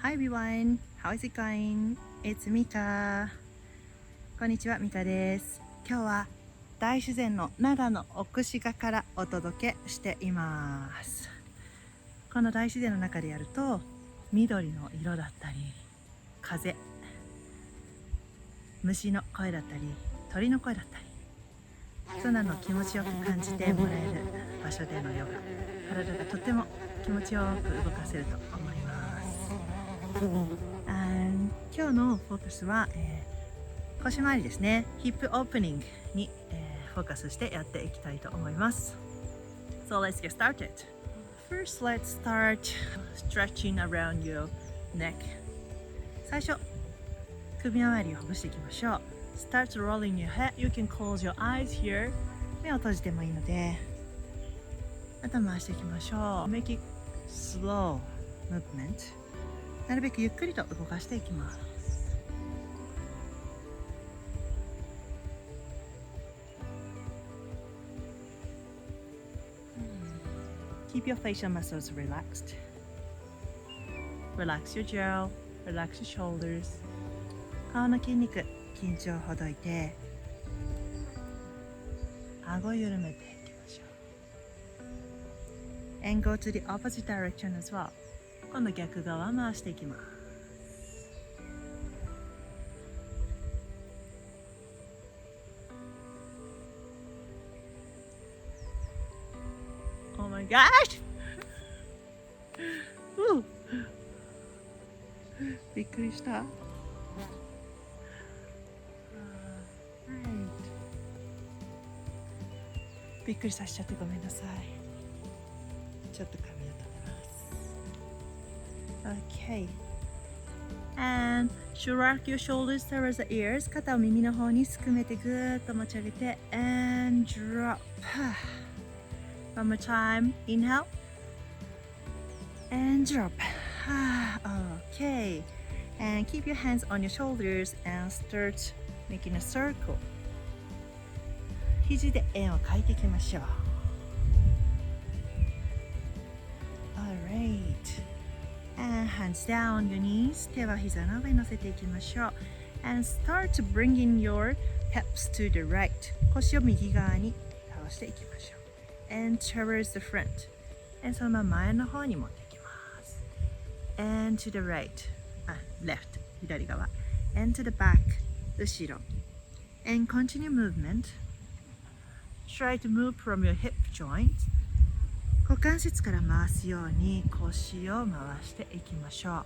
Hi everyone, how is it going? It's Mika. こんにちは、ミカです。今日は大自然の長野奥志賀からお届けしています。この大自然の中でやると、緑の色だったり、風、虫の声だったり、鳥の声だったり、そんなのを気持ちよく感じてもらえる場所でのヨガ、体がとても気持ちよく動かせると思います。今日のフォーカスは、腰回りですね。ヒップオープニングに、フォーカスしてやっていきたいと思います。So let's get started. First, let's start stretching around your neck. 最初、首周りをほぐしていきましょう。Start rolling your head. You can close your eyes here. 目を閉じてもいいので、頭回していきましょう。Make it slow movement. なるべくゆっくりと動かしていきます。Keep your facial muscles relaxed. Relax your jaw, relax your shoulders. 顔の筋肉、緊張をほどいて、顎を緩めていきましょう。And go to the opposite direction as well. 今度逆側回していきます。Oh my gosh! びっくりした。びっくりさせちゃってごめんなさい。ちょっと髪を留めます。Okay. And shrug your shoulders towards the ears. 肩を耳の方にすくめてぐーっと持ち上げて and drop. One more time. Inhale. And drop. Okay. And keep your hands on your shoulders and start making a circle. 肘で円を描いていきましょう。Alright. And hands down on your knees. 手は膝の上に乗せていきましょう。And start bringing your hips to the right. 腰を右側に倒していきましょう。And towards the front. And そのまま前の方に持っていきます。And to the right. Left. 左側。And to the back. 後ろ。And continue movement.Try to move from your hip joint. 股関節から回すように腰を回していきましょう。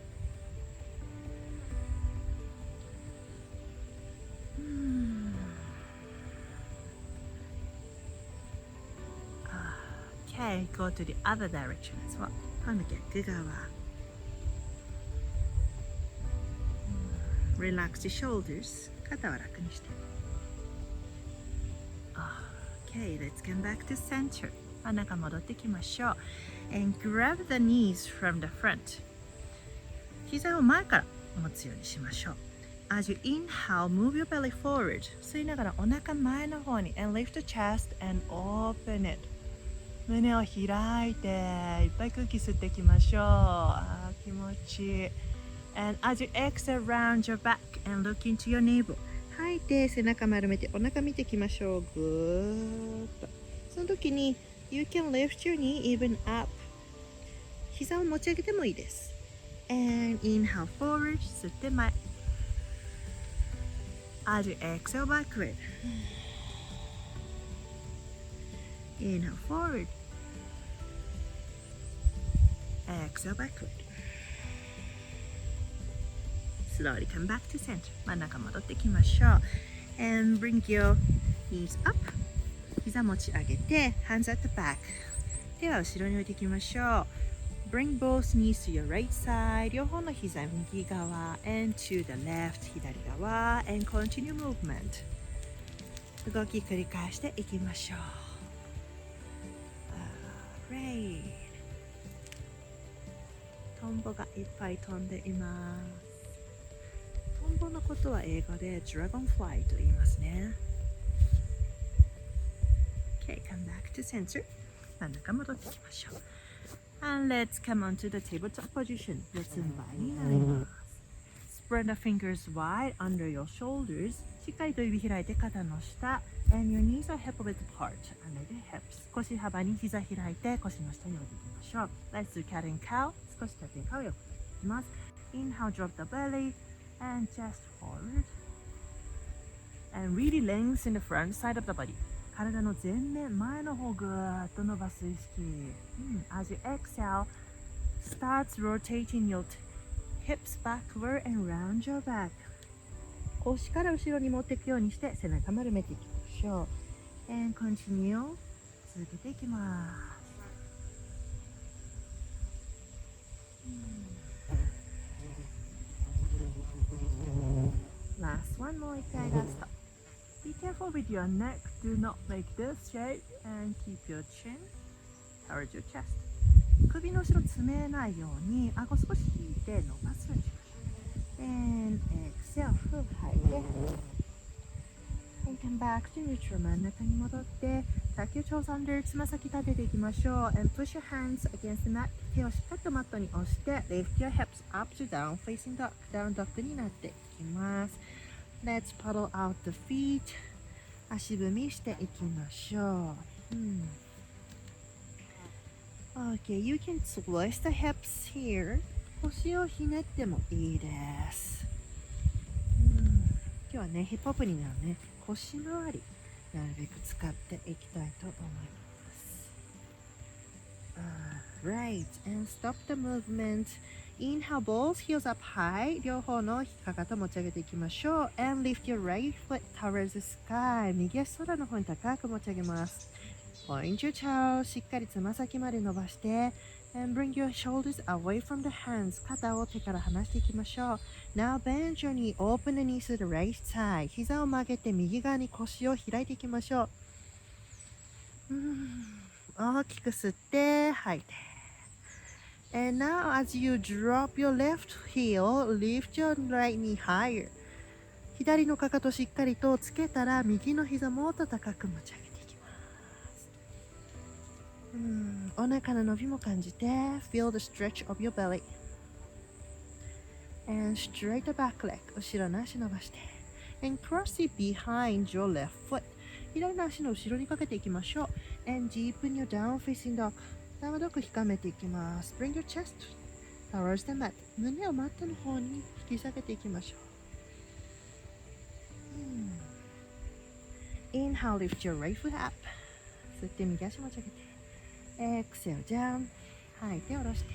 Okay, go to the other direction as well. 今度逆側。Relax your shoulders. 肩は楽にして。Okay, let's get back to center. 真ん中戻ってきましょう。And grab the knees from the front. 膝を前から持つようにしましょう。As you inhale, move your belly forward. 吸いながらお腹前の方に and lift the chest and open it. 胸を開いていっぱい空気吸っていきましょう。気持ちいい。And as you exhale, round your back and look into your navel.吐いて背中丸めてお腹見ていきましょう。ぐーっと。その時に You can lift your knee even up. 膝を持ち上げてもいいです。And inhale forward. 吸って前。As you exhale backward. Inhale forward. Exhale backward.Slowly come back to center. 真ん中戻ってきましょう。And bring your knees up. 膝持ち上げて hands at the back. 手は後ろに置いていきましょう。Bring both knees to your right side. 両方の膝右側 and to the left 左側 and continue movement. 動き繰り返していきましょう。Alright. トンボがいっぱい飛んでいます。トンボのことは英語で Dragonfly と言いますね。Okay, come back to center. 真ん中戻っていきましょう。And let's come on to the tabletop position. 四つん這いになります。Spread the fingers wide under your shoulders. しっかりと指開いて肩の下。And your knees are hip width apart under the hips. 腰幅に膝開いて腰の下に置いていきましょう。Let's do cat and cow. 少し縦顔を横にいきます。Inhale, drop the belly and chest forward. And really lengthen the front side of the body. 体の前面、前の方ぐーっと伸ばす意識。As you exhale, starts rotating your hips backward and round your back. 腰から後ろに持っていくようにして背中丸めていきましょう。And continue. 続けていきます。Last one, もう一回ラスト。Be careful with your neck. Do not make this shape and keep your chin towards your chest. 首の後ろ詰めないように顎少し引いて伸ばすようにしましょう。And exhale, 吐いて。And come back to neutral. 真ん中に戻って、tuck your toes under. つま先立てていきましょう。And push your hands against the mat. 手をしっかりとマットに押して、lift your hips up to down facing dog. Down dog になっていきます。Let's paddle out the feet. 足踏みしていきましょう。Okay, you can twist the hips here. 腰をひねってもいいです。今日はね、ヒップホップになるね、腰回り、なるべく使っていきたいと思います。Right, and stop the movement. Inhale, both heels up high. 両方のかかと持ち上げていきましょう。And lift your right foot towards the sky. 右足空の方に高く持ち上げます。Point your toes. しっかりつま先まで伸ばして。And bring your shoulders away from the hands. 肩を手から離していきましょう。Now bend your knee. Open the knees to the right side. 膝を曲げて右側に腰を開いていきましょう。大きく吸って吐いて。And now as you drop your left heel, lift your right knee higher. 左のかかとしっかりとつけたら右の膝もっと高く持ち上げていきます。お腹の伸びも感じて Feel the stretch of your belly. And straight the back leg. 後ろの足伸ばして。And cross it behind your left foot. 左の足の後ろにかけていきましょう。And deepen your down facing dog.ダウンドッグ深めていきます。Bring your chest towards the mat. 胸をマットの方に引き下げていきましょう。Inhale, lift your right foot up. 吸って右足持ち上げて。Exhale down. 吐いて下ろして。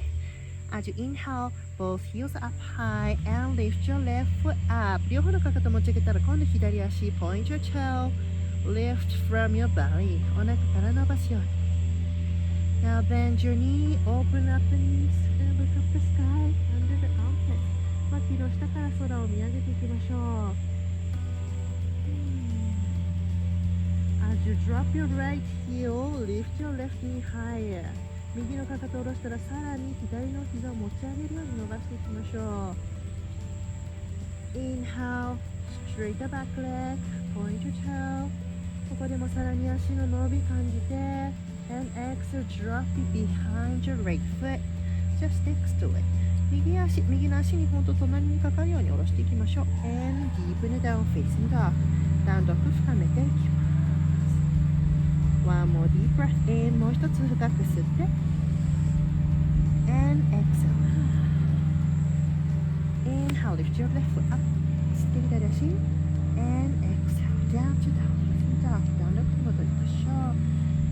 As you inhale, both heels up high and lift your left foot up. 両方のかかと持ち上げたら今度左足。Point your toe. Lift from your belly. お腹から伸ばすように。Now bend your knee, open up the knees, and look up the sky under the armpit. 脇の下から空を見上げていきましょう。As you drop your right heel, lift your left knee higher. 右のかかとを下ろしたらさらに左の膝を持ち上げるように伸ばしていきましょう。Inhale, straight the back leg, point your toe. ここでもさらに足の伸び感じて。And exhale, drop it behind your right foot. Just sticks to it. 右の足にほんと隣にかかるように下ろしていきましょう。And deepen it down facing dog. Down dog 深めていきます。One more deep breath in. もう一つ深く吸って。And exhale. Inhale, lift your left foot up. 吸って左足。And exhale, down to down facing dog. Down dog に戻りましょう。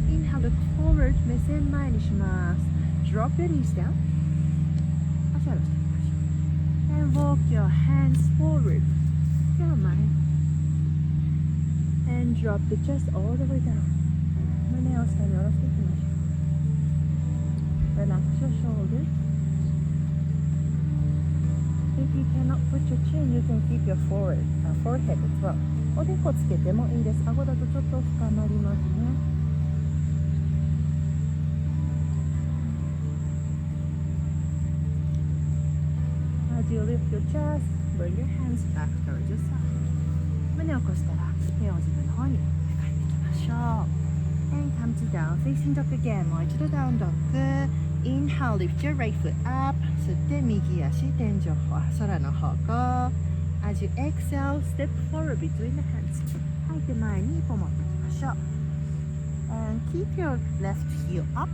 Inhale, look forward. 目線前にします。Drop your knees down. 足を下ろしていきましょう。And walk your hands forward. 手を前。And drop the chest all the way down. 胸を下に下ろしていきましょう。Relax your shoulders. If you cannot put your chin, you can keep your forehead as well. おでこつけてもいいです。顎だとちょっと深まりますね。As you lift your chest, bring your hands back towards yourself. 胸を起こしたら手を自分の方に持って帰っていきましょう。And come to down facing dog again. もう一度ダウンドッグ。Inhale, Inhale, lift your right foot up. 吸って右足天井空の方向。As you exhale, step forward between the hands. 吐いて前に一歩持っていきましょう。And keep your left heel up.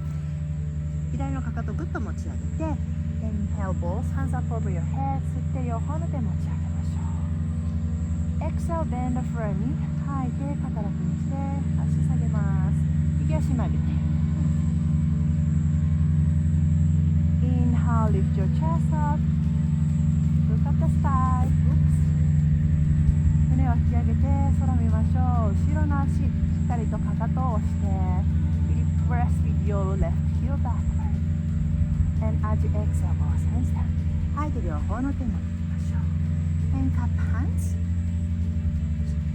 左のかかとぐっと持ち上げて。Inhale, both hands up over your head. 吸って両方の手持ち上げましょう。Exhale, bend the front knee. 吐いて肩楽にして足下げます。右足曲げて。Inhale, lift your chest up. Look at the sky. Oops. 胸を引き上げて空見ましょう。後ろの足、しっかりとかかとを押して。Really press with your left heel backward.And as you exhale, both hands down. 吐いて両方の手持っていきましょう。And cup hands.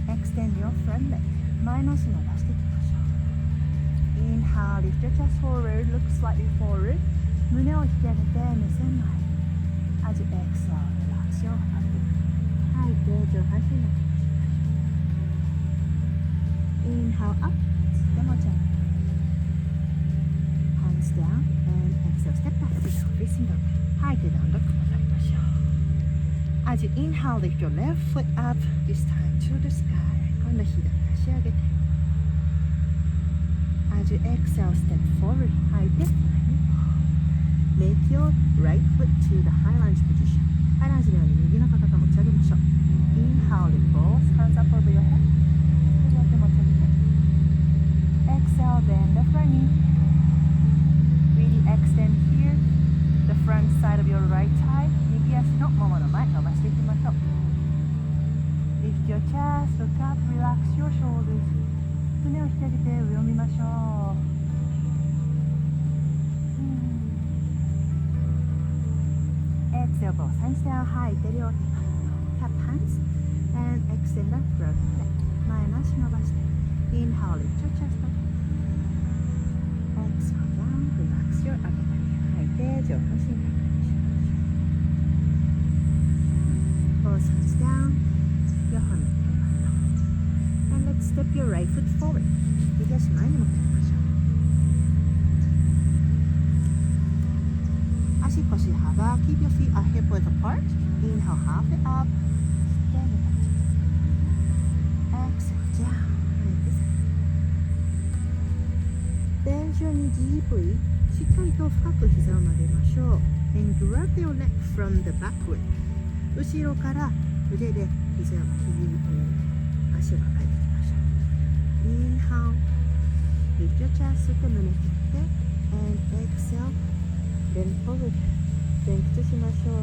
Extend your front leg. 前の足伸ばしていきましょう。Inhale, lift your chest forward. Look slightly forward. 胸を引き上げて目線前。As you exhale, relax your heart. 吐いて上半身伸ばしていきましょう。Inhale up. 吸って持ち上げて。Hands down and exhale, step back to facing the right. 吐いてdown dog戻りましょう。As you inhale, lift your left foot up, this time to the sky. 今度左足上げて。As you exhale, step forward. 吐いて前に。Make your right foot to the high lunge position. ハイランジのように右のかかと持ち上げましょう。Inhale, lift both hands up over your head. 両手持ち上げて。Exhale, bend the front knee.Really extend here, the front side of your right thigh. 右足のももの前伸ばしていきましょう。Lift your chest, look up, relax your shoulders. 胸を引き上げて上を見ましょう。Exhale, both hands down. 吐いて両手。Tap hands and extend the front leg. 前の足伸ばして。Inhale, lift your chest up.Exhale down, relax your upper body. 吐いて上半身楽にしましょう。Both hands down. 両方の手をマット。And let's step your right foot forward. 右足前に持っていきましょう。足腰幅。Keep your feet hip width apart. Inhale, half it up. 吸って、Exhale down. Bend your knee deeply. しっかりと深く膝を曲げましょう。And grab your leg from the backward. 後ろから腕で足を抱えていきましょう。Inhale. Lift your chest. 吸って胸切って。And exhale. Bend forward. 前屈しましょう。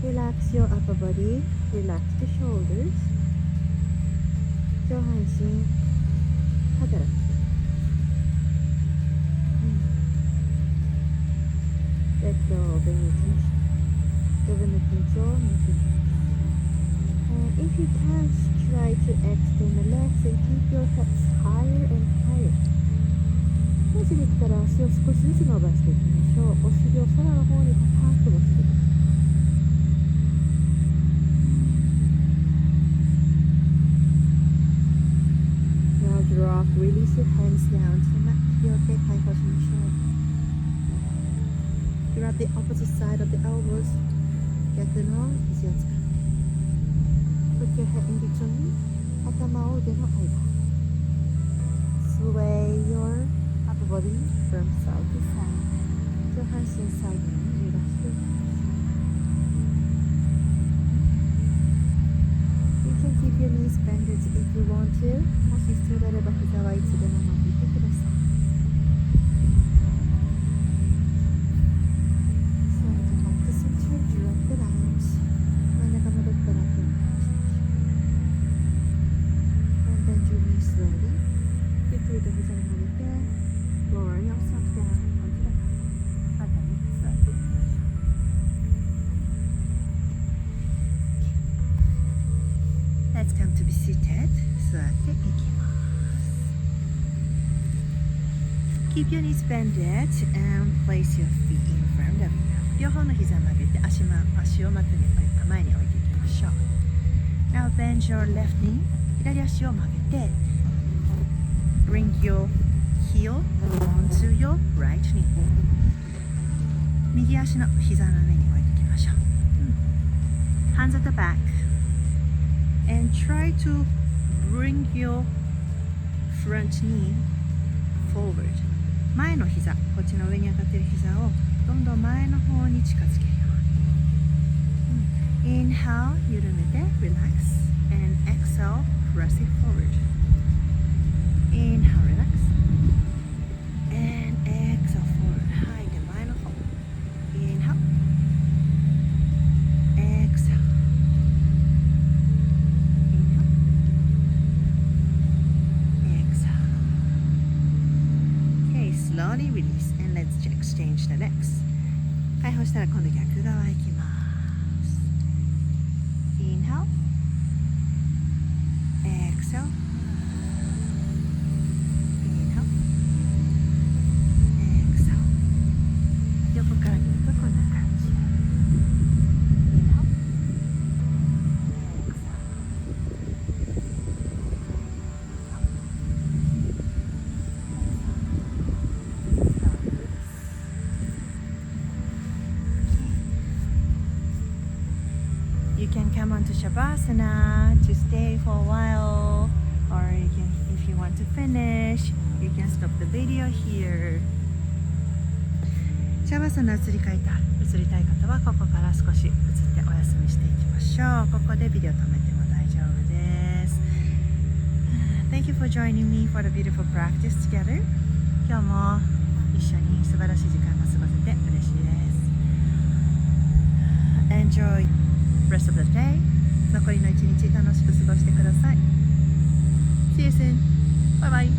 Relax your upper body. Relax the shoulders. 上半身働く。Let go of any tension. 余分な緊張を抜けます。And if you can, try to extend the legs and keep your hips higher and higher. もしできたら足を少しずつ伸ばしていきましょう。お尻を空の方に高く持っていきます。Now drop, release your hands down to the mat. 両手解放しましょう。Grab the opposite side of the elbows. 逆の肘を使って。Put your head in between. 頭を腕の間。Sway your upper body from side to side. 上半身左右に揺らしていきます。You can keep your knees bended if you want to. もし必要であれば膝はいつでも曲げてください。Let's come to be seated. 座っていきます。Keep your knees bended and place your feet in front of you. 両方の膝曲げて足をマットに前に置いていきましょう。Now bend your left knee. 左足を曲げて Bring your heel onto your right knee. 右足の膝の上に置いていきましょう。Hands at the back and try to bring your front knee forward。 前の膝、こっちの上に上がっている膝をどんどん前の方に近づけるように。Inhale、緩めて relax and exhale、press it forward。 Inhale、relax and exhale forward。 はい、で前の方 Inhale、 Exhale、 Inhale、 Exhale。 Okay, slowly release and let's exchange the legs。 解放したら今度逆側行きます。 Inhale、 Exhale、 Inhale、 Exhale。 横から見るとこんな感じ。 Inhale、 Exhale、 You can come on to Shavasana to stay for a while, or you can, if you want to finish, you can stop the video here. シャバーサナ移りたい方はここから少し移ってお休みしていきましょう。ここでビデオ止めても大丈夫です。Thank you for joining me for the beautiful practice together. 今日も一緒に素晴らしい時間が過ごせて嬉しいです。Enjoy rest of the day。 残りの一日楽しく過ごしてください。See you soon. Bye bye.